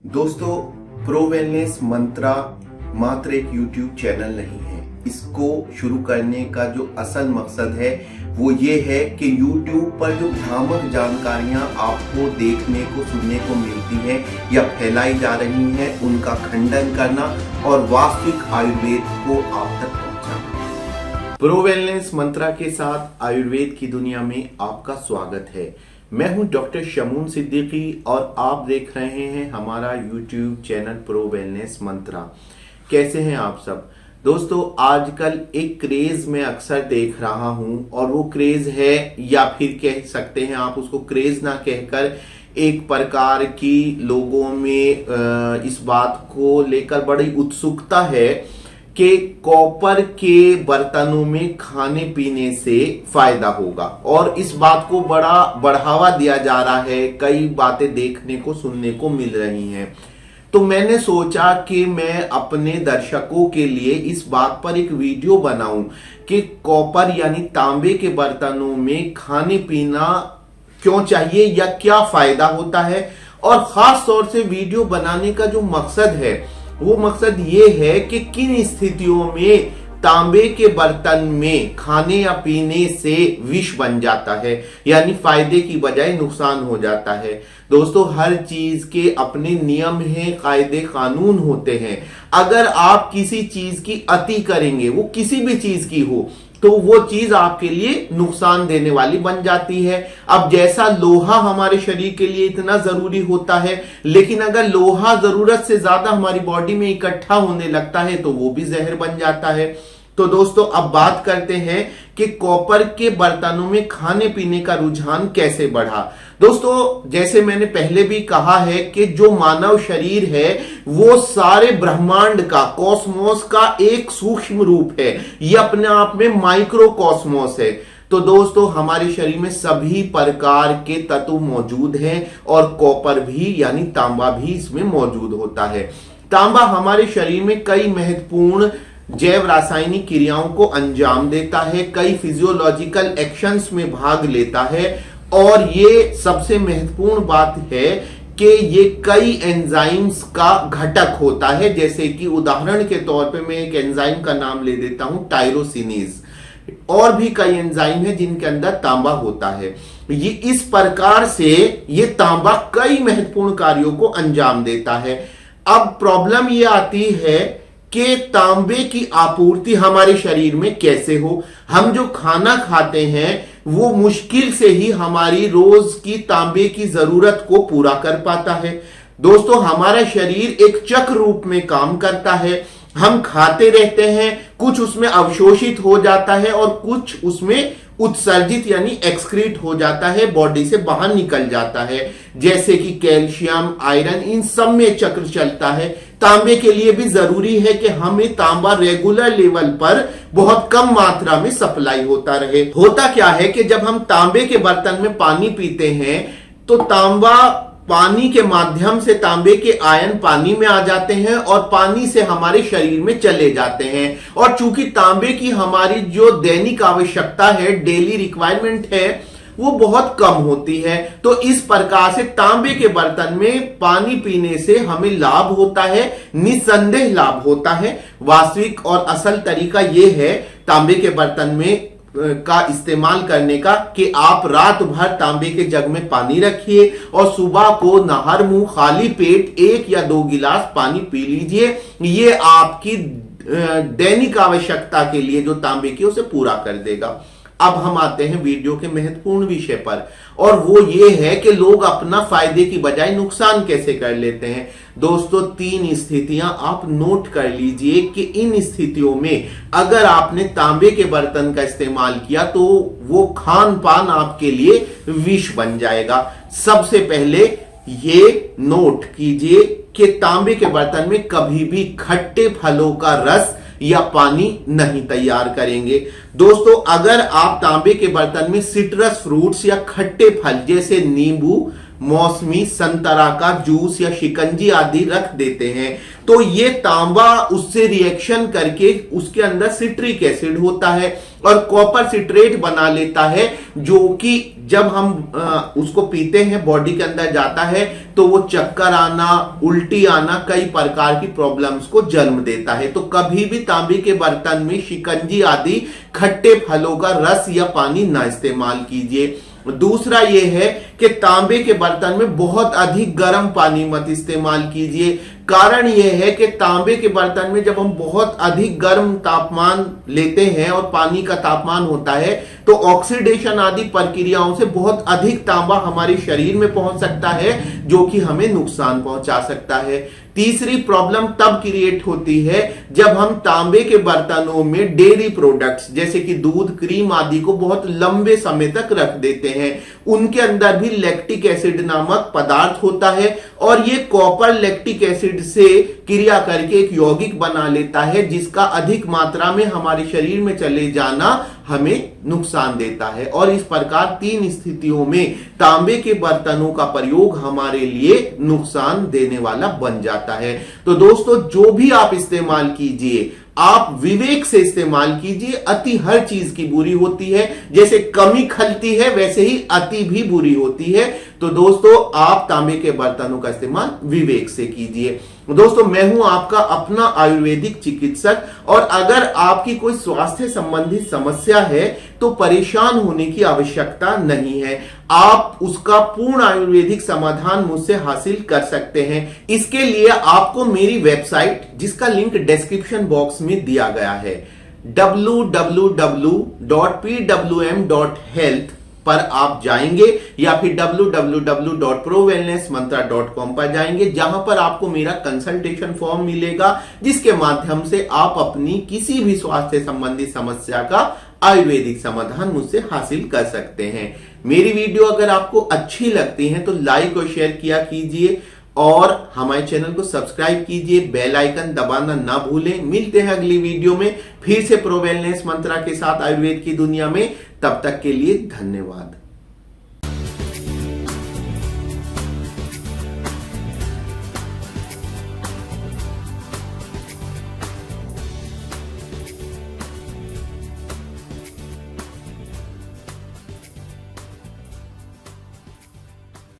दोस्तों, pro wellness मंत्रा मात्र एक यूट्यूब चैनल नहीं है। इसको शुरू करने का जो असल मकसद है वो ये है कि यूट्यूब पर जो भ्रामक जानकारियां आपको देखने को सुनने को मिलती हैं या फैलाई जा रही हैं, उनका खंडन करना और वास्तविक आयुर्वेद को आप तक पहुंचाना। प्रो वेलनेस मंत्रा के साथ आयुर्वेद की दुनिया में आपका स्वागत है। मैं हूं डॉक्टर शमून सिद्दीकी और आप देख रहे हैं हमारा यूट्यूब चैनल प्रो वेलनेस मंत्रा। कैसे हैं आप सब दोस्तों? आजकल एक क्रेज में अक्सर देख रहा हूं और वो क्रेज है, या फिर कह सकते हैं आप उसको क्रेज ना कहकर एक प्रकार की लोगों में इस बात को लेकर बड़ी उत्सुकता है कि कॉपर के बर्तनों में खाने पीने से फायदा होगा, और इस बात को बड़ा बढ़ावा दिया जा रहा है। कई बातें देखने को सुनने को मिल रही हैं। तो मैंने सोचा कि मैं अपने दर्शकों के लिए इस बात पर एक वीडियो बनाऊं कि कॉपर यानी तांबे के बर्तनों में खाने पीना क्यों चाहिए या क्या फायदा होता है। और खास तौर से वीडियो बनाने का जो मकसद है वो मकसद ये है कि किन स्थितियों में तांबे के बर्तन में खाने या पीने से विष बन जाता है, यानी फायदे की बजाय नुकसान हो जाता है। दोस्तों, हर चीज के अपने नियम हैं, कायदे कानून होते हैं। अगर आप किसी चीज की अति करेंगे, वो किसी भी चीज की हो, तो वो चीज आपके लिए नुकसान देने वाली बन जाती है। अब जैसा लोहा हमारे शरीर के लिए इतना जरूरी होता है, लेकिन अगर लोहा जरूरत से ज्यादा हमारी बॉडी में इकट्ठा होने लगता है तो वो भी जहर बन जाता है। तो दोस्तों, अब बात करते हैं कि कॉपर के बर्तनों में खाने पीने का रुझान कैसे बढ़ा। दोस्तों, जैसे मैंने पहले भी कहा है कि जो मानव शरीर है वो सारे ब्रह्मांड का, कॉस्मोस का एक सूक्ष्म रूप है। ये अपने आप में माइक्रो कॉस्मोस है। तो दोस्तों, हमारे शरीर में सभी प्रकार के तत्व मौजूद हैं और कॉपर भी यानी तांबा भी इसमें मौजूद होता है। तांबा हमारे शरीर में कई महत्वपूर्ण जैव रासायनिक क्रियाओं को अंजाम देता है, कई फिजियोलॉजिकल एक्शंस में भाग लेता है, और ये सबसे महत्वपूर्ण बात है कि ये कई एंजाइम्स का घटक होता है। जैसे कि उदाहरण के तौर पे मैं एक एंजाइम का नाम ले देता हूं, टायरोसिनेज। और भी कई एंजाइम है जिनके अंदर तांबा होता है। ये इस प्रकार से ये तांबा कई महत्वपूर्ण कार्यों को अंजाम देता है। अब प्रॉब्लम ये आती है कि तांबे की आपूर्ति हमारे शरीर में कैसे हो। हम जो खाना खाते हैं वो मुश्किल से ही हमारी रोज की तांबे की जरूरत को पूरा कर पाता है। दोस्तों, हमारा शरीर एक चक्र रूप में काम करता है। हम खाते रहते हैं, कुछ उसमें अवशोषित हो जाता है और कुछ उसमें उत्सर्जित यानी एक्सक्रीट हो जाता है, बॉडी से बाहर निकल जाता है। जैसे कि कैल्शियम, आयरन, इन सब में चक्र चलता है। तांबे के लिए भी जरूरी है कि हमें तांबा रेगुलर लेवल पर बहुत कम मात्रा में सप्लाई होता रहे। होता क्या है कि जब हम तांबे के बर्तन में पानी पीते हैं तो तांबा पानी के माध्यम से तांबे के आयन पानी में आ जाते हैं और पानी से हमारे शरीर में चले जाते हैं। और चूंकि तांबे की हमारी जो दैनिक आवश्यकता है, डेली रिक्वायरमेंट है, वो बहुत कम होती है। तो इस प्रकार से तांबे के बर्तन में पानी पीने से हमें लाभ होता है, निस्संदेह लाभ होता है। वास्तविक और असल तरीका यह है तांबे के बर्तन में का इस्तेमाल करने का कि आप रात भर तांबे के जग में पानी रखिए और सुबह को नहर मुंह खाली पेट 1 या 2 गिलास पानी पी लीजिए। ये आपकी दैनिक आवश्यकता के लिए जो तांबे की उसे पूरा कर देगा। अब हम आते हैं वीडियो के महत्वपूर्ण विषय पर, और वो ये है कि लोग अपना फायदे की बजाय नुकसान कैसे कर लेते हैं। दोस्तों, 3 स्थितियां आप नोट कर लीजिए कि इन स्थितियों में अगर आपने तांबे के बर्तन का इस्तेमाल किया तो वो खान पान आपके लिए विष बन जाएगा। सबसे पहले ये नोट कीजिए कि तांबे के बर्तन में कभी भी खट्टे फलों का रस या पानी नहीं तैयार करेंगे। दोस्तों, अगर आप तांबे के बर्तन में सिट्रस फ्रूट्स या खट्टे फल जैसे नींबू, मौसमी संतरा का जूस या शिकंजी आदि रख देते हैं, तो ये तांबा उससे रिएक्शन करके उसके अंदर सिट्रिक एसिड होता है और कॉपर सिट्रेट बना लेता है, जो कि जब हम उसको पीते हैं बॉडी के अंदर जाता है तो वो चक्कर आना, उल्टी आना, कई प्रकार की प्रॉब्लम्स को जन्म देता है। तो कभी भी तांबे के बर्तन में शिकंजी आदि खट्टे फलों का रस या पानी ना इस्तेमाल कीजिए। दूसरा यह है कि तांबे के बर्तन में बहुत अधिक गर्म पानी मत इस्तेमाल कीजिए। कारण यह है कि तांबे के बर्तन में जब हम बहुत अधिक गर्म तापमान लेते हैं और पानी का तापमान होता है तो ऑक्सीडेशन आदि प्रक्रियाओं से बहुत अधिक तांबा हमारे शरीर में पहुंच सकता है, जो कि हमें नुकसान पहुंचा सकता है। तीसरी प्रॉब्लम तब क्रिएट होती है जब हम तांबे के बर्तनों में डेयरी प्रोडक्ट्स जैसे कि दूध, क्रीम आदि को बहुत लंबे समय तक रख देते हैं। उनके अंदर भी लैक्टिक एसिड नामक पदार्थ होता है और ये कॉपर लैक्टिक एसिड से क्रिया करके एक यौगिक बना लेता है, जिसका अधिक मात्रा में हमारे शरीर में चले जाना हमें नुकसान देता है। और इस प्रकार तीन स्थितियों में तांबे के बर्तनों का प्रयोग हमारे लिए नुकसान देने वाला बन जाता है। तो दोस्तों, जो भी आप इस्तेमाल कीजिए, आप विवेक से इस्तेमाल कीजिए। अति हर चीज की बुरी होती है, जैसे कमी खलती है वैसे ही अति भी बुरी होती है। तो दोस्तों, आप तांबे के बर्तनों का इस्तेमाल विवेक से कीजिए। दोस्तों, मैं हूं आपका अपना आयुर्वेदिक चिकित्सक, और अगर आपकी कोई स्वास्थ्य संबंधी समस्या है तो परेशान होने की आवश्यकता नहीं है। आप उसका पूर्ण आयुर्वेदिक समाधान मुझसे हासिल कर सकते हैं। इसके लिए आपको मेरी वेबसाइट, जिसका लिंक डिस्क्रिप्शन बॉक्स में दिया गया है, www.pwm.health पर आप जाएंगे या फिर www.prowellnessmantra.com पर जाएंगे, जहां पर आपको मेरा कंसल्टेशन फॉर्म मिलेगा, जिसके माध्यम से आप अपनी किसी भी स्वास्थ्य संबंधी समस्या का आयुर्वेदिक समाधान मुझसे हासिल कर सकते हैं। मेरी वीडियो अगर आपको अच्छी लगती है तो लाइक और शेयर किया कीजिए और हमारे चैनल को सब्सक्राइब कीजिए, बेल आइकन दबाना ना भूलें। मिलते हैं अगली वीडियो में फिर से प्रो वेलनेस मंत्रा के साथ आयुर्वेद की दुनिया में। तब तक के लिए धन्यवाद।